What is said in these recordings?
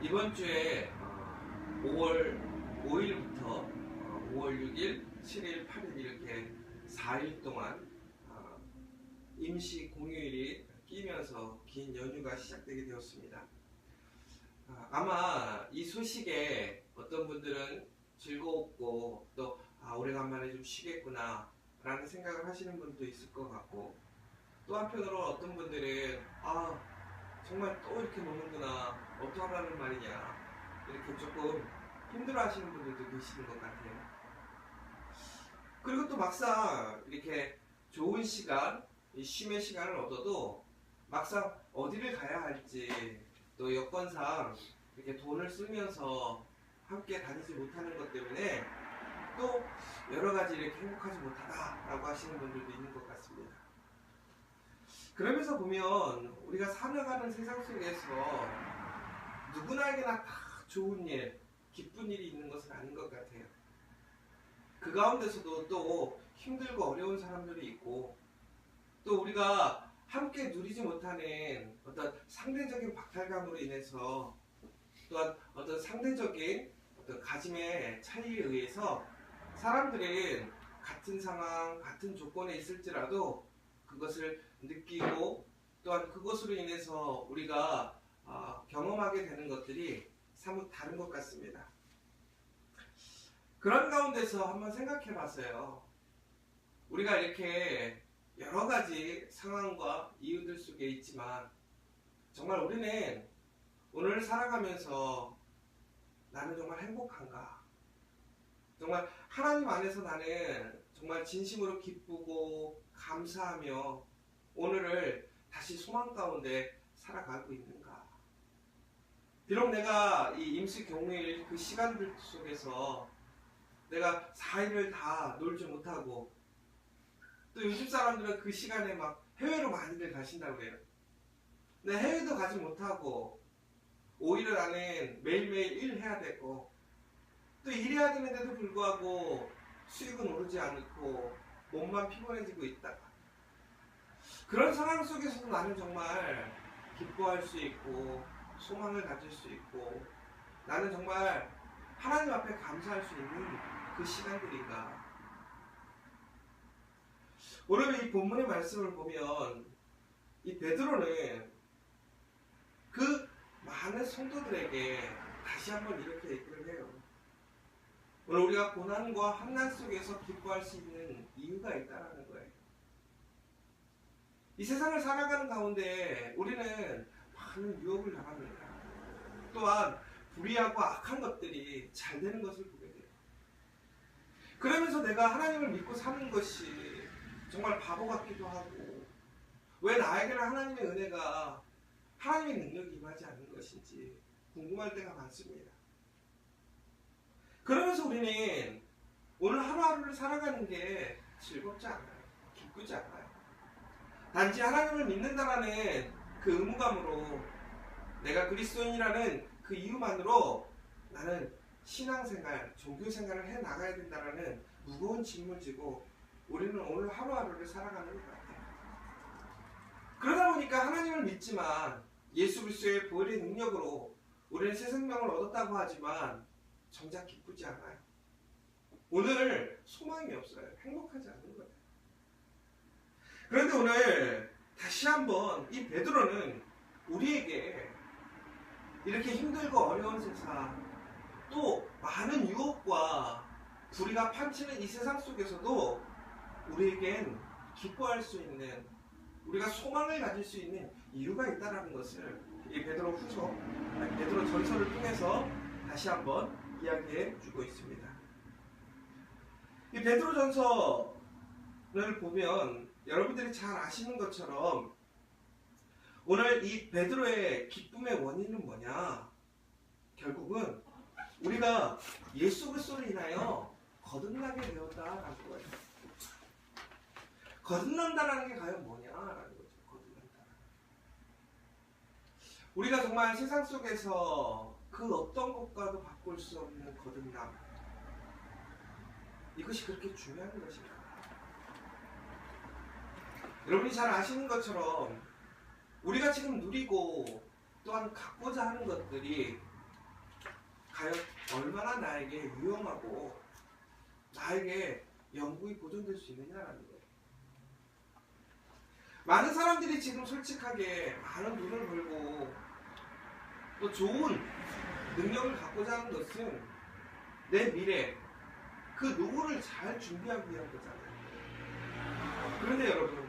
이번 주에 5월 5일부터 5월 6일, 7일, 8일 이렇게 4일 동안 임시 공휴일이 끼면서 긴 연휴가 시작되게 되었습니다. 아마 이 소식에 어떤 분들은 즐거웠고 또 오래간만에 좀 쉬겠구나 라는 생각을 하시는 분도 있을 것 같고, 또 한편으로 어떤 분들은 정말 또 이렇게 노는구나, 어떡하라는 말이냐, 이렇게 조금 힘들어 하시는 분들도 계시는 것 같아요. 그리고 또 막상 이렇게 좋은 시간, 쉼의 시간을 얻어도 막상 어디를 가야 할지, 또 여건상 이렇게 돈을 쓰면서 함께 다니지 못하는 것 때문에 또 여러 가지 이렇게 행복하지 못하다라고 하시는 분들도 있는 것 같습니다. 그러면서 보면 우리가 살아가는 세상 속에서 누구나에게나 다 좋은 일, 기쁜 일이 있는 것은 아닌 것 같아요. 그 가운데서도 또 힘들고 어려운 사람들이 있고, 또 우리가 함께 누리지 못하는 어떤 상대적인 박탈감으로 인해서, 또한 어떤 상대적인 어떤 가짐의 차이에 의해서 사람들은 같은 상황, 같은 조건에 있을지라도 그것을 느끼고, 또한 그것으로 인해서 우리가 경험하게 되는 것들이 사뭇 다른 것 같습니다. 그런 가운데서 한번 생각해 봤어요. 우리가 이렇게 여러 가지 상황과 이유들 속에 있지만, 정말 우리는 오늘 살아가면서 나는 정말 행복한가? 정말 하나님 안에서 나는 정말 진심으로 기쁘고 감사하며 오늘을 다시 소망 가운데 살아가고 있는가? 비록 내가 이 임시 공휴일 그 시간들 속에서 내가 4일을 다 놀지 못하고, 또 요즘 사람들은 그 시간에 막 해외로 많이들 가신다고 해요. 근데 해외도 가지 못하고 오히려 나는 매일매일 일해야 되고, 또 일해야 되는데도 불구하고 수익은 오르지 않고 몸만 피곤해지고 있다. 그런 상황 속에서도 나는 정말 기뻐할 수 있고 소망을 가질 수 있고, 나는 정말 하나님 앞에 감사할 수 있는 그 시간들인가. 오늘 이 본문의 말씀을 보면 이 베드로는 그 많은 성도들에게 다시 한번 이렇게 얘기를 해요. 오늘 우리가 고난과 환난 속에서 기뻐할 수 있는 이유가 있다는 거예요. 이 세상을 살아가는 가운데 우리는 많은 유혹을 당합니다. 또한 불의하고 악한 것들이 잘 되는 것을 보게 돼요. 그러면서 내가 하나님을 믿고 사는 것이 정말 바보 같기도 하고, 왜 나에게는 하나님의 은혜가, 하나님의 능력이 임하지 않는 것인지 궁금할 때가 많습니다. 그러면서 우리는 오늘 하루하루를 살아가는 게 즐겁지 않아요. 기쁘지 않아요. 단지 하나님을 믿는다라는 그 의무감으로, 내가 그리스도인이라는 그 이유만으로 나는 신앙생활, 종교생활을 해나가야 된다라는 무거운 짐을 지고 우리는 오늘 하루하루를 살아가는 것 같아요. 그러다 보니까 하나님을 믿지만 예수 그리스도의 보혈의 능력으로 우리는 새 생명을 얻었다고 하지만 정작 기쁘지 않아요. 오늘 소망이 없어요. 행복하지 않는 거예요. 그런데 오늘 다시 한번 이 베드로는 우리에게 이렇게 힘들고 어려운 세상, 또 많은 유혹과 불의가 판치는 이 세상 속에서도 우리에겐 기뻐할 수 있는, 우리가 소망을 가질 수 있는 이유가 있다는 것을 이 베드로 전서를 통해서 다시 한번 이야기해 주고 있습니다. 이 베드로 전서를 보면 여러분들이 잘 아시는 것처럼 오늘 이 베드로의 기쁨의 원인은 뭐냐? 결국은 우리가 예수 그리스도로 인하여 거듭나게 되었다라는 거예요. 거듭난다라는 게 과연 뭐냐라는 거죠. 거듭난다. 우리가 정말 세상 속에서 그 어떤 것과도 바꿀 수 없는 거듭남, 이것이 그렇게 중요한 것입니다. 여러분이 잘 아시는 것처럼 우리가 지금 누리고 또한 갖고자 하는 것들이 과연 얼마나 나에게 유용하고 나에게 영구히 보존될 수 있느냐라는 거예요. 많은 사람들이 지금 솔직하게 많은 돈을 벌고 또 좋은 능력을 갖고자 하는 것은 내 미래, 그 노후를 잘 준비하기 위한 거잖아요. 그런데 여러분,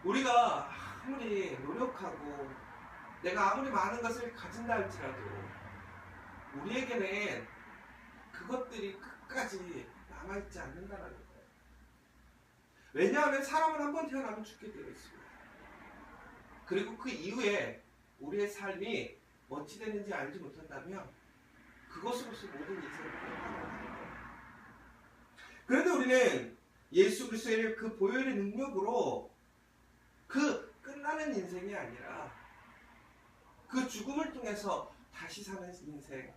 우리가 아무리 노력하고 내가 아무리 많은 것을 가진다 할지라도 우리에게는 그것들이 끝까지 남아있지 않는다는 거예요. 왜냐하면 사람은 한 번 태어나면 죽게 되어 있습니다. 그리고 그 이후에 우리의 삶이 어찌 되는지 알지 못한다면 그것으로서 모든 인생을 끝나는 거예요. 그런데 우리는 예수 그리스도의 그 보혈의 능력으로 그 끝나는 인생이 아니라 그 죽음을 통해서 다시 사는 인생,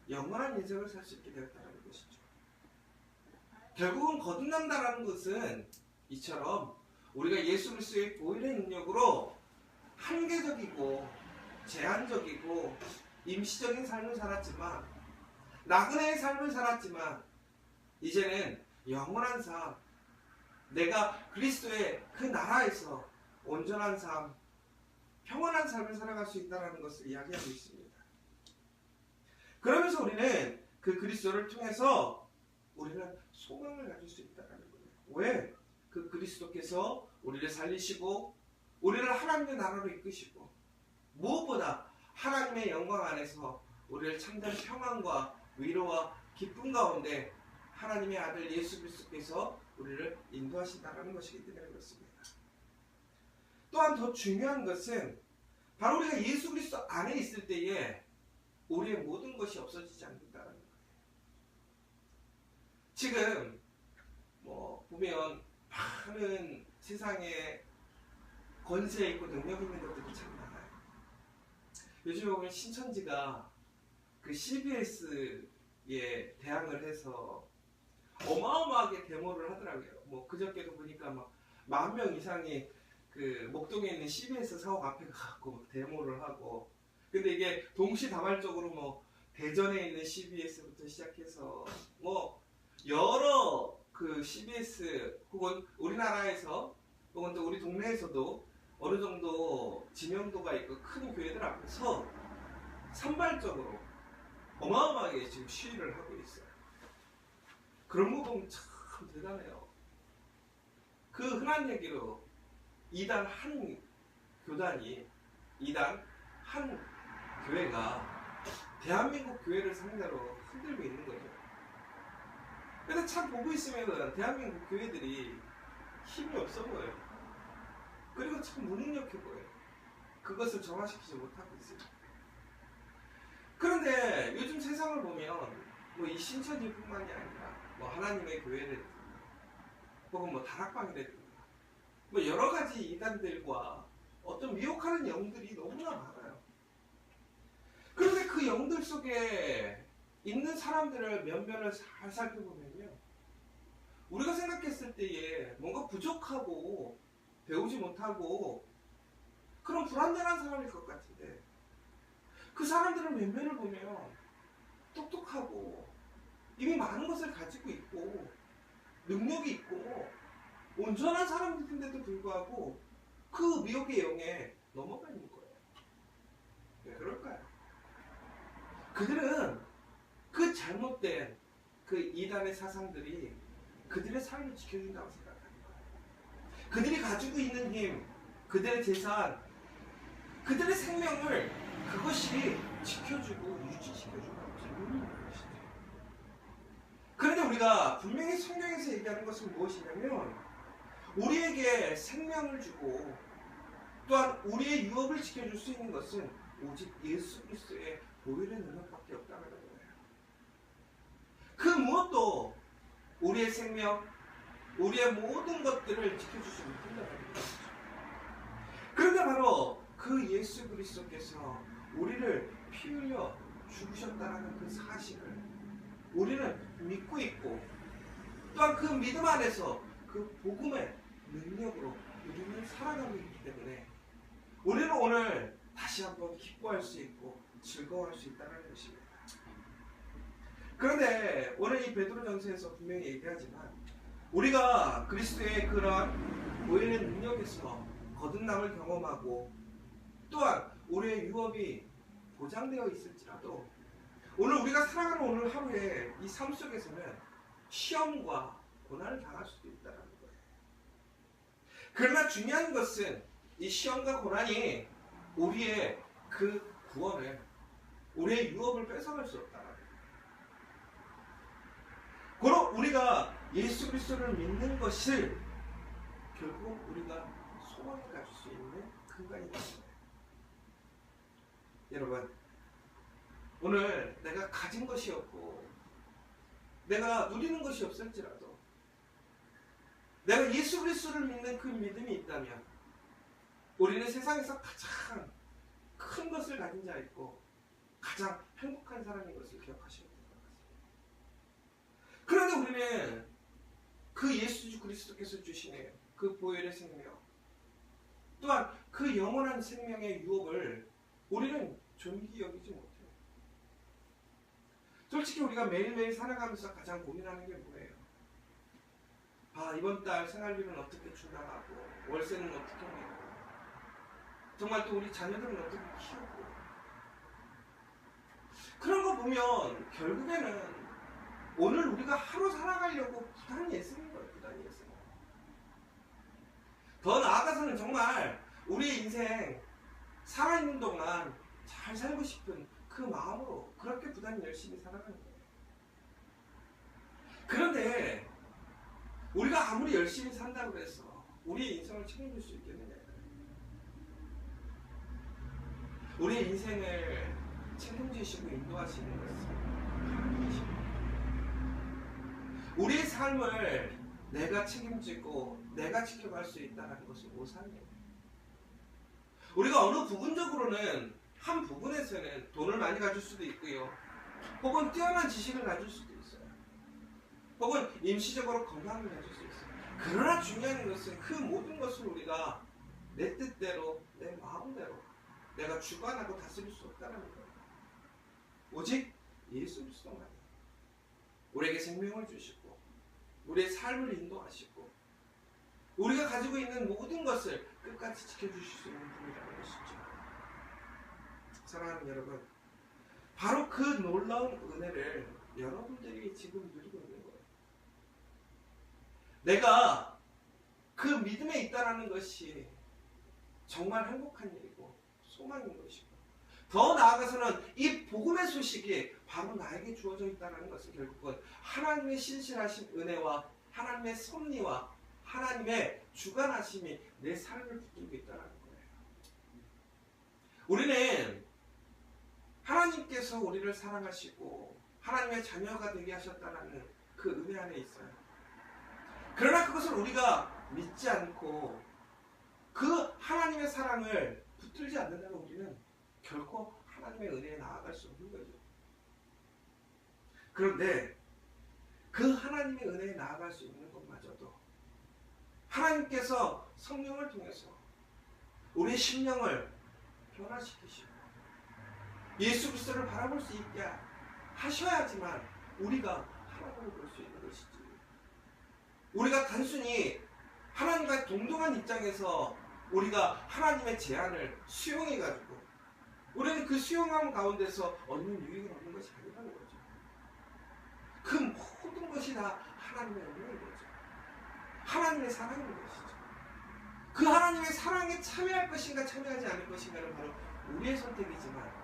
영원한 인생을 살 수 있게 되었다는 것이죠. 결국은 거듭난다는 것은 이처럼 우리가 예수 그리스도의 보혈의 능력으로 한계적이고 제한적이고 임시적인 삶을 살았지만, 나그네의 삶을 살았지만 이제는 영원한 삶, 내가 그리스도의 그 나라에서 온전한 삶, 평안한 삶을 살아갈 수 있다는 것을 이야기하고 있습니다. 그러면서 우리는 그 그리스도를 통해서 우리는 소망을 가질 수 있다는 거예요. 왜? 그 그리스도께서 우리를 살리시고 우리를 하나님의 나라로 이끄시고 무엇보다 하나님의 영광 안에서 우리를 참된 평안과 위로와 기쁨 가운데 하나님의 아들 예수 그리스도께서 우리를 인도하신다는 것이기 때문에 그렇습니다. 또한 더 중요한 것은 바로 우리가 예수 그리스도 안에 있을 때에 우리의 모든 것이 없어지지 않는다는 거예요. 지금 보면 많은 세상에 권세 있고 능력 있는 것들이 참 많아요. 요즘에 보면 신천지가 그 CBS에 대항을 해서 어마어마하게 데모를 하더라고요. 그저께도 보니까 막 10,000명 이상이 그 목동에 있는 CBS 사옥 앞에 가고 데모를 하고, 근데 이게 동시다발적으로 대전에 있는 CBS부터 시작해서 여러 그 CBS 혹은 우리나라에서 혹은 또 우리 동네에서도 어느 정도 지명도가 있고 큰 교회들 앞에서 산발적으로 어마어마하게 지금 시위를 하고 있어요. 그런 거 보면 참 대단해요. 그 흔한 얘기로 이단 한 교단이, 이단 한 교회가 대한민국 교회를 상대로 흔들고 있는 거죠. 근데 참 보고 있으면 대한민국 교회들이 힘이 없어 보여요. 그리고 참 무능력해 보여요. 그것을 정화시키지 못하고 있어요. 그런데 요즘 세상을 보면 이 신천지뿐만이 아니라 하나님의 교회를 혹은 다락방이라든가 여러 가지 이단들과 어떤 미혹하는 영들이 너무나 많아요. 그런데 그 영들 속에 있는 사람들을 면면을 잘 살펴보면요, 우리가 생각했을 때에 뭔가 부족하고 배우지 못하고 그런 불완전한 사람일 것 같은데, 그 사람들의 면면을 보면 똑똑하고 이미 많은 것을 가지고 있고 능력이 있고 온전한 사람들인데도 불구하고 그 미혹의 영에 넘어가 있는 거예요. 왜 그럴까요? 그들은 그 잘못된 그 이단의 사상들이 그들의 삶을 지켜준다고 생각하는 거예요. 그들이 가지고 있는 힘, 그들의 재산, 그들의 생명을 그것이 지켜주고 유지시켜준다고 생각하는 것이죠. 그런데 우리가 분명히 성경에서 얘기하는 것은 무엇이냐면, 우리에게 생명을 주고 또한 우리의 유업을 지켜줄 수 있는 것은 오직 예수 그리스도의 보혈의 능력밖에 없다는 거예요. 그 무엇도 우리의 생명, 우리의 모든 것들을 지켜주지 못한다는 거예요. 그런데 바로 그 예수 그리스도께서 우리를 피 흘려 죽으셨다는 그 사실을 우리는 믿고 있고, 또한 그 믿음 안에서 그 복음의 능력으로 우리는 살아가고 있기 때문에 우리는 오늘 다시 한번 기뻐할 수 있고 즐거워할 수 있다는 것입니다. 그런데 오늘 이 베드로전서에서 분명히 얘기하지만 우리가 그리스도의 그런 보이는 능력에서 거듭남을 경험하고 또한 우리의 유업이 보장되어 있을지라도 오늘 우리가 살아가는 오늘 하루에 이 삶 속에서는 시험과 고난을 당할 수도 있다는 거예요. 그러나 중요한 것은 이 시험과 고난이 우리의 그 구원을, 우리의 유업을 뺏어갈 수 없다는 거예요. 그럼 우리가 예수 그리스도를 믿는 것을 결국 우리가 소망을 가질 수 있는 근간이 되는 거예요. 여러분, 오늘 내가 가진 것이 없고 내가 누리는 것이 없을지라도 내가 예수 그리스도를 믿는 그 믿음이 있다면 우리는 세상에서 가장 큰 것을 가진 자 있고 가장 행복한 사람인 것을 기억하셔야 됩니다. 그런데 우리는 그 예수 그리스도께서 주시는 그 보혈의 생명 또한 그 영원한 생명의 유업을 우리는 존귀 여기지 못해요. 솔직히 우리가 매일매일 살아가면서 가장 고민하는 게 뭐예요? 이번 달 생활비는 어떻게 충당하고 월세는 어떻게 내고 정말 또 우리 자녀들은 어떻게 키우고 그런 거 보면 결국에는 오늘 우리가 하루 살아가려고 부단히 애쓰는 거예요. 부단히 애쓰는 거예요. 더 나아가서는 정말 우리의 인생 살아있는 동안 잘 살고 싶은 그 마음으로 그렇게 부단히 열심히 살아가는 거예요. 그런데 우리가 아무리 열심히 산다고 해서 우리의 인생을 책임질 수 있겠느냐? 우리의 인생을 책임지시고 인도하시는 것은 하나님이십니다. 우리의 삶을 내가 책임지고 내가 지켜갈 수 있다는 것은 오산이에요. 우리가 어느 부분적으로는 한 부분에서는 돈을 많이 가질 수도 있고요. 혹은 뛰어난 지식을 가질 수도 있어요. 혹은 임시적으로 건강을 가질 수 있어요. 그러나 중요한 것은 그 모든 것을 우리가 내 뜻대로 내 마음대로 내가 주관하고 다스릴 수 없다는 거예요. 오직 예수 그리스도만이 우리에게 생명을 주시고 우리의 삶을 인도하시고 우리가 가지고 있는 모든 것을 끝까지 지켜주실 수 있는 분이라는 것이죠. 사랑하는 여러분, 바로 그 놀라운 은혜를 여러분들이 지금 누리고 있는 거예요. 내가 그 믿음에 있다는 것이 정말 행복한 일이고 소망인 것이고 더 나아가서는 이 복음의 소식이 바로 나에게 주어져 있다는 것은 결국은 하나님의 신실하신 은혜와 하나님의 섭리와 하나님의 주관하심이 내 삶을 붙들고 있다는 거예요. 우리는 하나님께서 우리를 사랑하시고 하나님의 자녀가 되게 하셨다는 그 은혜 안에 있어요. 그러나 그것을 우리가 믿지 않고 그 하나님의 사랑을 붙들지 않는다면 우리는 결코 하나님의 은혜에 나아갈 수 없는 거죠. 그런데 그 하나님의 은혜에 나아갈 수 있는 것마저도 하나님께서 성령을 통해서 우리의 심령을 변화시키시고 예수 그리스도를 바라볼 수 있게 하셔야지만 우리가 하나님을 볼 수 있는 것이지. 우리가 단순히 하나님과 동등한 입장에서 우리가 하나님의 제안을 수용해가지고 우리는 그 수용함 가운데서 얻는 유익을 얻는 것이 아니라는 거죠. 그 모든 것이 다 하나님의 은혜인 거죠. 하나님의 사랑인 것이죠. 그 하나님의 사랑에 참여할 것인가 참여하지 않을 것인가는 바로 우리의 선택이지만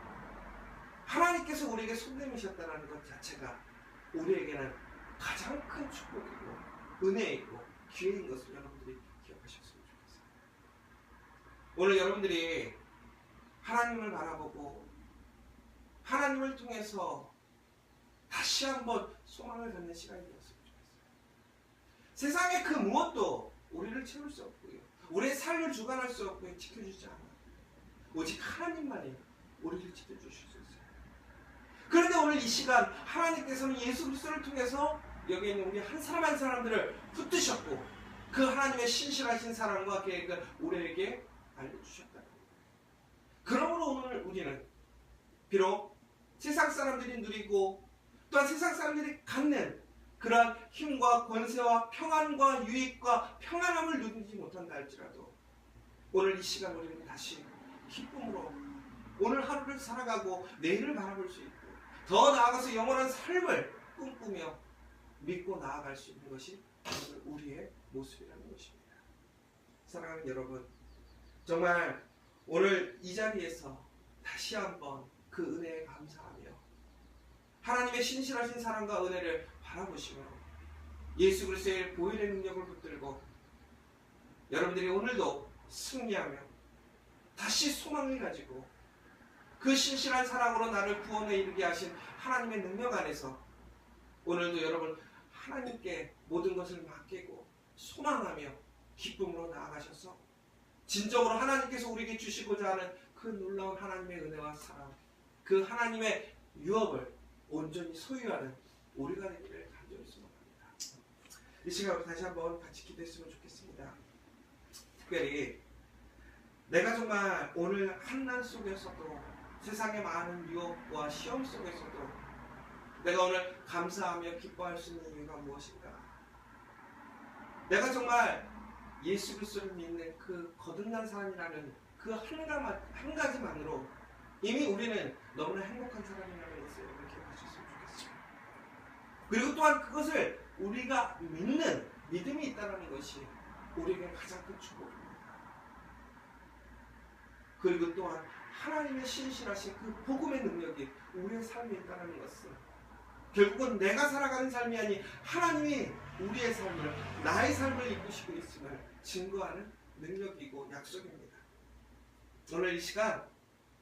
하나님께서 우리에게 손 내미셨다는 것 자체가 우리에게는 가장 큰 축복이고 은혜이고 기회인 것을 여러분들이 기억하셨으면 좋겠어요. 오늘 여러분들이 하나님을 바라보고 하나님을 통해서 다시 한번 소망을 갖는 시간이 되었으면 좋겠어요. 세상의 그 무엇도 우리를 채울 수 없고요. 우리의 삶을 주관할 수 없고요. 지켜주지 않아요. 오직 하나님만이 우리를 지켜주실 수 있어요. 그런데 오늘 이 시간 하나님께서는 예수 그리스도를 통해서 여기 있는 우리 한 사람 한 사람들을 붙드셨고 그 하나님의 신실하신 사랑과 계획을 우리에게 알려주셨다. 그러므로 오늘 우리는 비록 세상 사람들이 누리고 또한 세상 사람들이 갖는 그러한 힘과 권세와 평안과 유익과 평안함을 누리지 못한다 할지라도 오늘 이 시간 우리는 다시 기쁨으로 오늘 하루를 살아가고 내일을 바라볼 수 있고 더 나아가서 영원한 삶을 꿈꾸며 믿고 나아갈 수 있는 것이 우리의 모습이라는 것입니다. 사랑하는 여러분, 정말 오늘 이 자리에서 다시 한번 그 은혜에 감사하며 하나님의 신실하신 사랑과 은혜를 바라보시며 예수 그리스도의 보혈의 능력을 붙들고 여러분들이 오늘도 승리하며 다시 소망을 가지고 그 신실한 사랑으로 나를 구원에 이르게 하신 하나님의 능력 안에서 오늘도 여러분 하나님께 모든 것을 맡기고 소망하며 기쁨으로 나아가셔서 진정으로 하나님께서 우리에게 주시고자 하는 그 놀라운 하나님의 은혜와 사랑, 그 하나님의 유업을 온전히 소유하는 우리가 되기를 간절히 소망합니다. 이 시간 다시 한번 같이 기도했으면 좋겠습니다. 특별히 내가 정말 오늘 한난 속에서도 세상의 많은 유혹과 시험 속에서도 내가 오늘 감사하며 기뻐할 수 있는 이유가 무엇인가? 내가 정말 예수 그리스도를 믿는 그 거듭난 사람이라는 그 한 가지만으로 이미 우리는 너무나 행복한 사람이라는 것을 이렇게 기억하셨으면 좋겠습니다. 그리고 또한 그것을 우리가 믿는 믿음이 있다는 것이 우리에게 가장 큰 축복입니다. 그리고 또한 하나님의 신실하신 그 복음의 능력이 우리의 삶에 있다는 것은 결국은 내가 살아가는 삶이 아닌 하나님이 우리의 삶을, 나의 삶을 이끄시고 있음을 증거하는 능력이고 약속입니다. 오늘 이 시간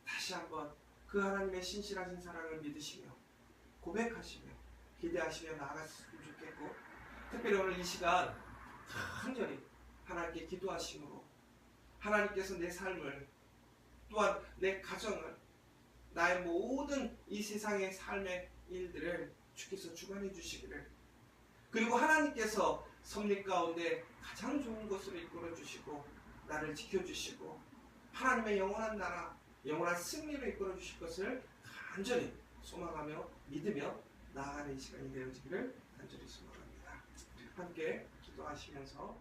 다시 한번 그 하나님의 신실하신 사랑을 믿으시며 고백하시며 기대하시며 나아갔으면 좋겠고, 특별히 오늘 이 시간 간절히 하나님께 기도하심으로 하나님께서 내 삶을 또한 내 가정을 나의 모든 이 세상의 삶의 일들을 주께서 주관해 주시기를, 그리고 하나님께서 섭리 가운데 가장 좋은 것으로 이끌어 주시고 나를 지켜주시고 하나님의 영원한 나라, 영원한 승리로 이끌어 주실 것을 간절히 소망하며 믿으며 나아가는 시간이 되어지기를 간절히 소망합니다. 함께 기도하시면서